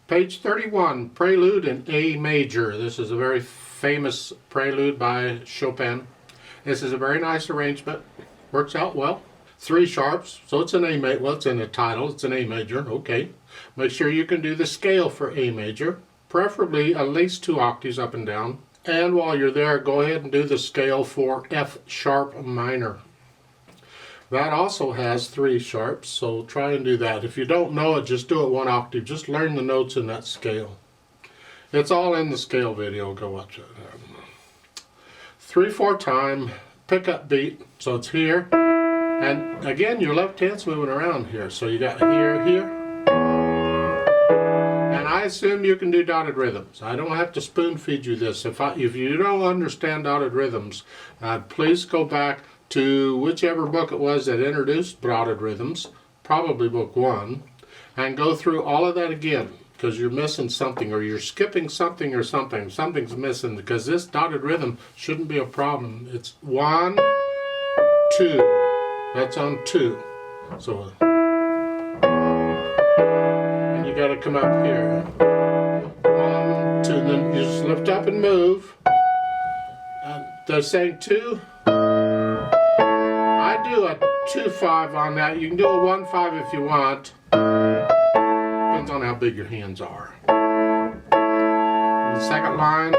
Page 31, Prelude in A major. This is a very famous prelude by Chopin. This is a very nice arrangement. Works out well. 3 sharps, so it's an A major. Well, it's in the title. It's an A major. Okay. Make sure you can do the scale for A major, preferably at least 2 octaves up and down. And while you're there, go ahead and do the scale for F sharp minor. That also has 3 sharps, so try and do that. If you don't know it, just do it 1 octave. Just learn the notes in that scale. It's all in the scale video. Go watch it. 3/4 time pickup beat. So it's here, and again your left hand's moving around here. So you got here, here, and I assume you can do dotted rhythms. I don't have to spoon feed you this. If you don't understand dotted rhythms, please go back to whichever book it was that introduced dotted rhythms, probably book 1, and go through all of that again, because you're missing something, or you're skipping something, or something's missing, because this dotted rhythm shouldn't be a problem. It's 1, 2, that's on 2, so, and you got to come up here, 1, 2, and then you just lift up and move, and they're saying 2, I do a 2/5 on that. You can do a 1/5 if you want. Depends on how big your hands are. The second line,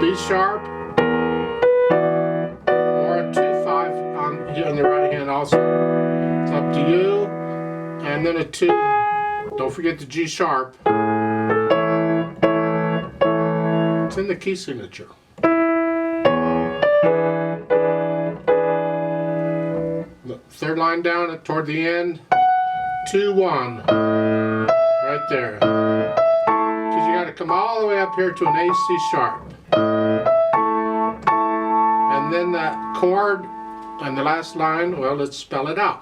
B sharp, or a 2/5 on here on the right hand also. It's up to you. And then a 2. Don't forget the G sharp. It's in the key signature. Third line down toward the end, 2, 1, right there. Because you got to come all the way up here to an A, C sharp. And then that chord on the last line, well, let's spell it out.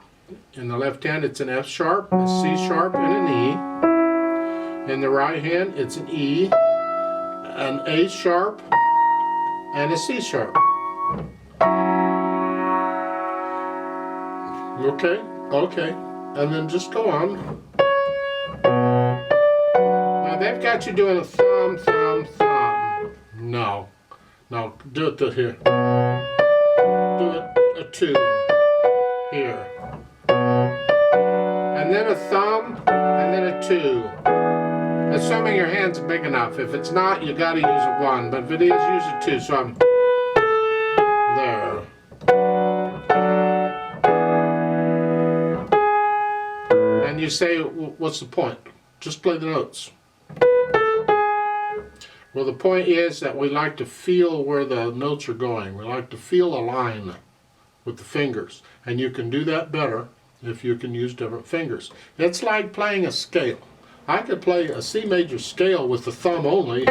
In the left hand, it's an F sharp, a C sharp, and an E. In the right hand, it's an E, an A sharp, and a C sharp. Okay, okay, and then just go on. Now they've got you doing a thumb, thumb, thumb. No, do it to here. Do it a 2 here, and then a thumb, and then a 2. Assuming your hand's big enough. If it's not, you got to use a 1. But if it is, use a 2. So I'm there. And you say, what's the point? Just play the notes. Well, the point is that we like to feel where the notes are going. We like to feel a line with the fingers. And you can do that better if you can use different fingers. It's like playing a scale. I could play a C major scale with the thumb only,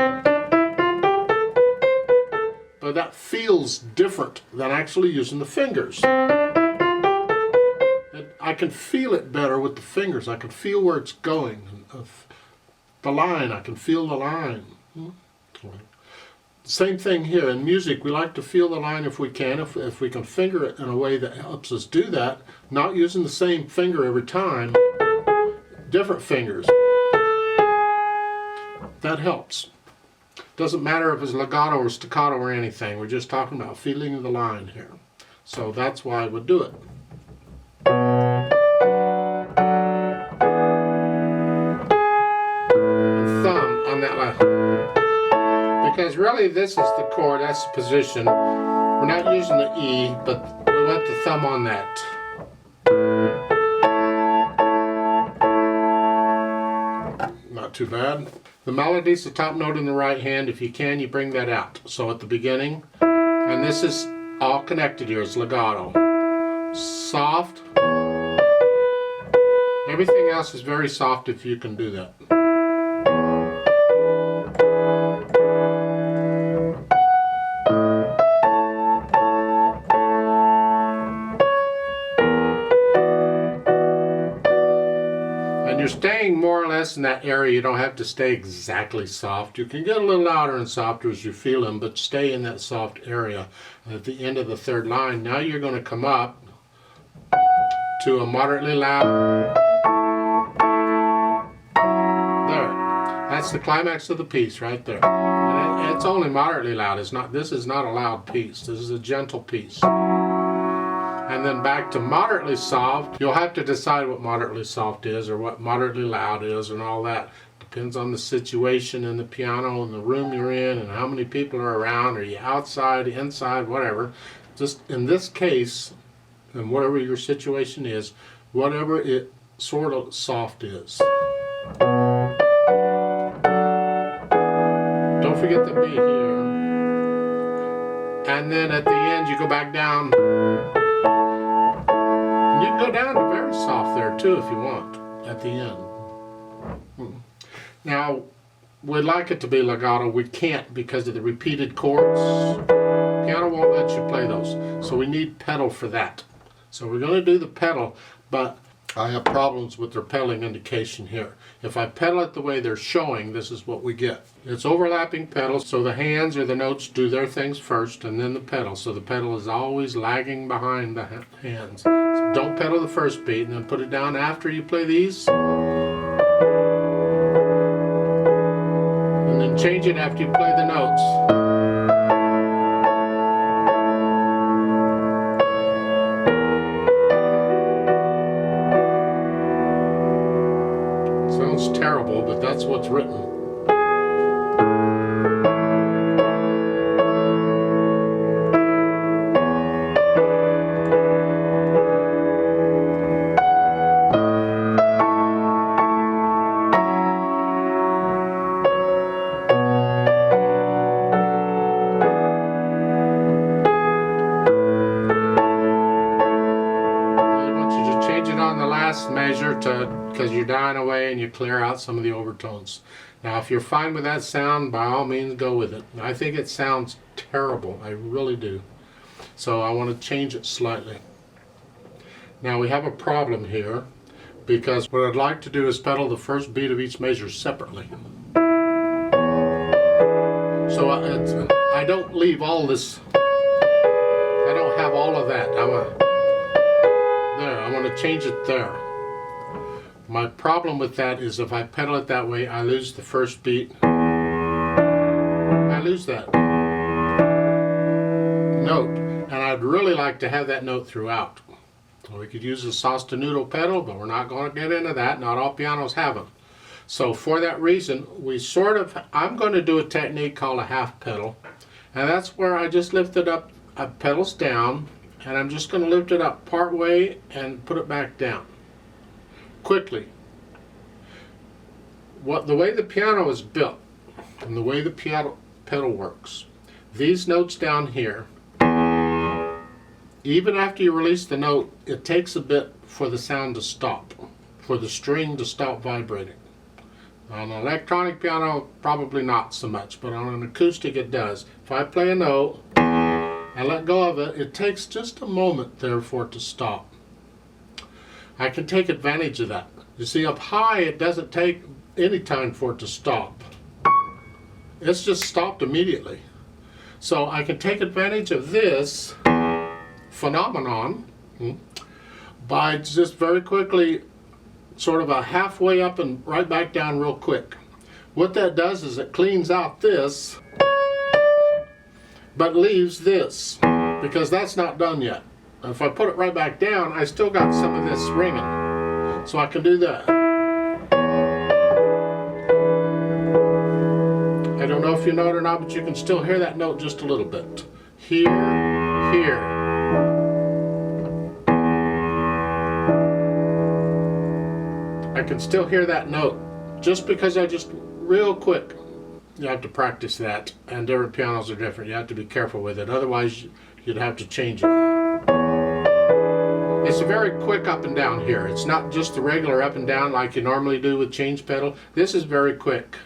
but that feels different than actually using the fingers. I can feel it better with the fingers. I can feel where it's going. The line, I can feel the line. Same thing here. In music, we like to feel the line if we can, if we can finger it in a way that helps us do that, not using the same finger every time, different fingers. That helps. Doesn't matter if it's legato or staccato or anything. We're just talking about feeling the line here. So that's why I would do it. Thumb on that line. Because really this is the chord, that's the position. We're not using the E, but we want the thumb on that. Not too bad. The melody's the top note in the right hand. If you can, you bring that out. So at the beginning, and this is all connected here, it's legato. Soft. Everything else is very soft if you can do that. And you're staying more or less in that area. You don't have to stay exactly soft. You can get a little louder and softer as you feel them, but stay in that soft area. And at the end of the third line, now you're going to come up to a moderately loud. that's the climax of the piece right there. And it's only moderately loud. This is not a loud piece. This is a gentle piece. And then back to moderately soft. You'll have to decide what moderately soft is or what moderately loud is and all that. Depends on the situation in the piano and the room you're in and how many people are around. Are you outside, inside, whatever. Just in this case, and whatever your situation is, whatever it sort of soft is. Don't forget the B here. And then at the end you go back down. And you can go down to very soft there too if you want at the end. Now, we'd like it to be legato. We can't because of the repeated chords. Piano won't let you play those. So we need pedal for that. So we're going to do the pedal, but I have problems with their pedaling indication here. If I pedal it the way they're showing, this is what we get. It's overlapping pedals, so the hands or the notes do their things first and then the pedal. So the pedal is always lagging behind the hands. So don't pedal the first beat and then put it down after you play these. And then change it after you play the notes. Sounds terrible, but that's what's written. Measure to, because you're dying away and you clear out some of the overtones. Now if you're fine with that sound, by all means go with it. I think it sounds terrible, I really do. So I want to change it slightly. Now we have a problem here because what I'd like to do is pedal the first beat of each measure separately. So I don't leave all this, I don't have all of that. I want to change it there. My problem with that is if I pedal it that way, I lose the first beat. I lose that note. And I'd really like to have that note throughout. We could use a sostenuto pedal, but we're not going to get into that. Not all pianos have them. So for that reason, I'm going to do a technique called a half pedal. And that's where I just lift it up, pedals down, and I'm just going to lift it up part way and put it back down. Quickly. The way the piano is built and the way the piano pedal works, these notes down here, even after you release the note, it takes a bit for the sound to stop, for the string to stop vibrating. On an electronic piano, probably not so much, but on an acoustic it does. If I play a note and let go of it, it takes just a moment there for it to stop. I can take advantage of that. You see, up high it doesn't take any time for it to stop. It's just stopped immediately. So I can take advantage of this phenomenon by just very quickly sort of a halfway up and right back down real quick. What that does is it cleans out this but leaves this because that's not done yet. If I put it right back down, I still got some of this ringing. So I can do that. I don't know if you know it or not, but you can still hear that note just a little bit. Here, here. I can still hear that note just because I just real quick. You have to practice that, and different pianos are different. You have to be careful with it, otherwise you'd have to change it. It's a very quick up and down here. It's not just the regular up and down like you normally do with change pedal. This is very quick.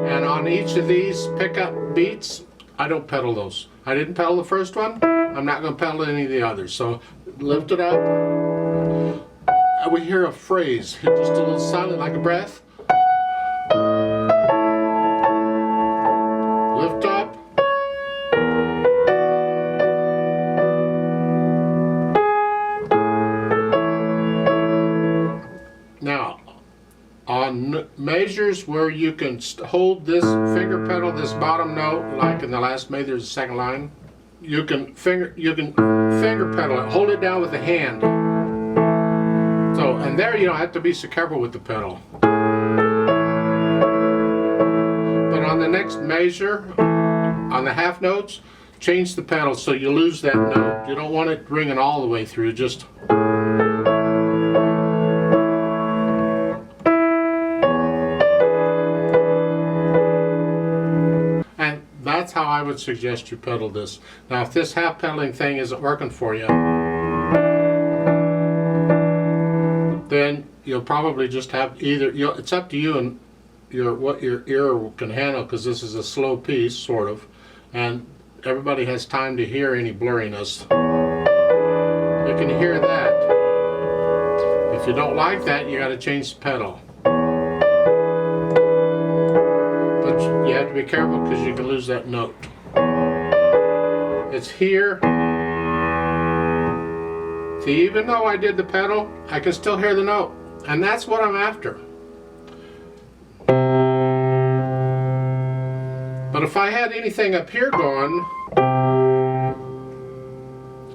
And on each of these pickup beats, I don't pedal those. I didn't pedal the first one. I'm not going to pedal any of the others. So lift it up. We hear a phrase, just a little silent like a breath. Lift up. Now, on measures where you can hold this finger pedal, this bottom note, like in the last measure, there's a second line. You can finger pedal it, hold it down with the hand. So, and there you don't have to be so careful with the pedal. But on the next measure, on the half notes, change the pedal so you lose that note. You don't want it ringing all the way through, just. And that's how I would suggest you pedal this. Now if this half pedaling thing isn't working for you, then you'll probably just have either, it's up to you and what your ear can handle, because this is a slow piece, sort of, and everybody has time to hear any blurriness. You can hear that. If you don't like that, you got to change the pedal. But you have to be careful because you can lose that note. It's here. See, even though I did the pedal, I can still hear the note, and that's what I'm after. But if I had anything up here going,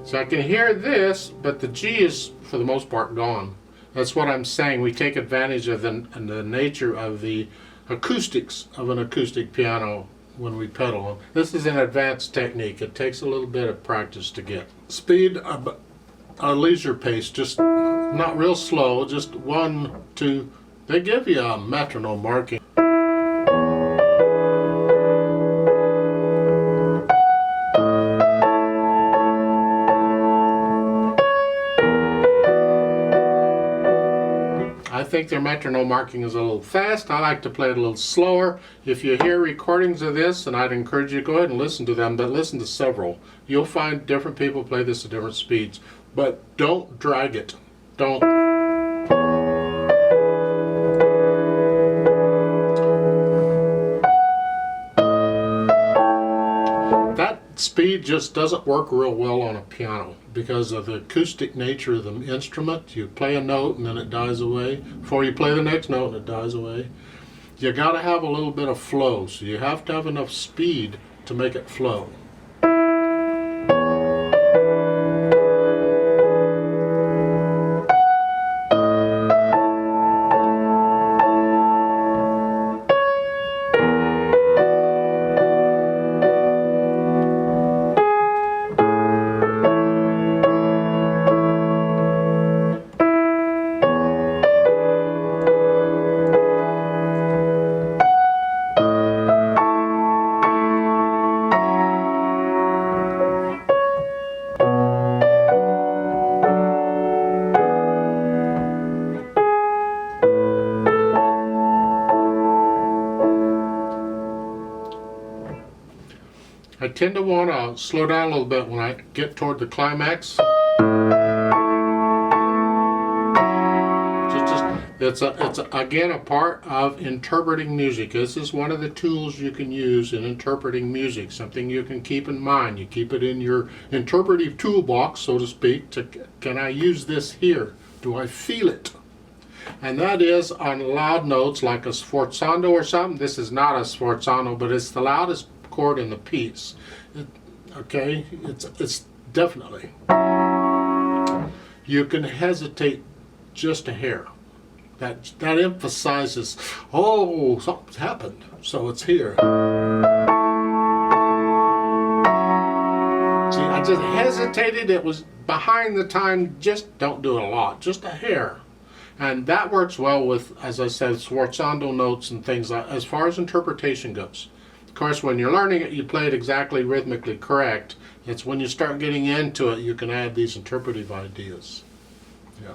so I can hear this, but the G is for the most part gone. That's what I'm saying. We take advantage of the nature of the acoustics of an acoustic piano when we pedal. This is an advanced technique. It takes a little bit of practice to get. Speed, a leisure pace, just not real slow, just 1, 2. They give you a metronome marking. I think their metronome marking is a little fast. I like to play it a little slower. If you hear recordings of this, and I'd encourage you to go ahead and listen to them, but listen to several. You'll find different people play this at different speeds. But don't drag it. Don't. That speed just doesn't work real well on a piano because of the acoustic nature of the instrument. You play a note and then it dies away. Before you play the next note and it dies away. You got to have a little bit of flow, so you have to have enough speed to make it flow. I tend to want to slow down a little bit when I get toward the climax. It's again a part of interpreting music. This is one of the tools you can use in interpreting music, something you can keep in mind. You keep it in your interpretive toolbox, so to speak, can I use this here? Do I feel it? And that is on loud notes like a sforzando or something. This is not a sforzando, but it's the loudest chord in the piece. Okay, it's definitely. You can hesitate just a hair. That emphasizes, oh, something's happened, so it's here. See, I just hesitated. It was behind the time. Just don't do it a lot, just a hair. And that works well with, as I said, sforzando notes and things like, as far as interpretation goes. Of course, when you're learning it, you play it exactly rhythmically correct. It's when you start getting into it, you can add these interpretive ideas. Yeah.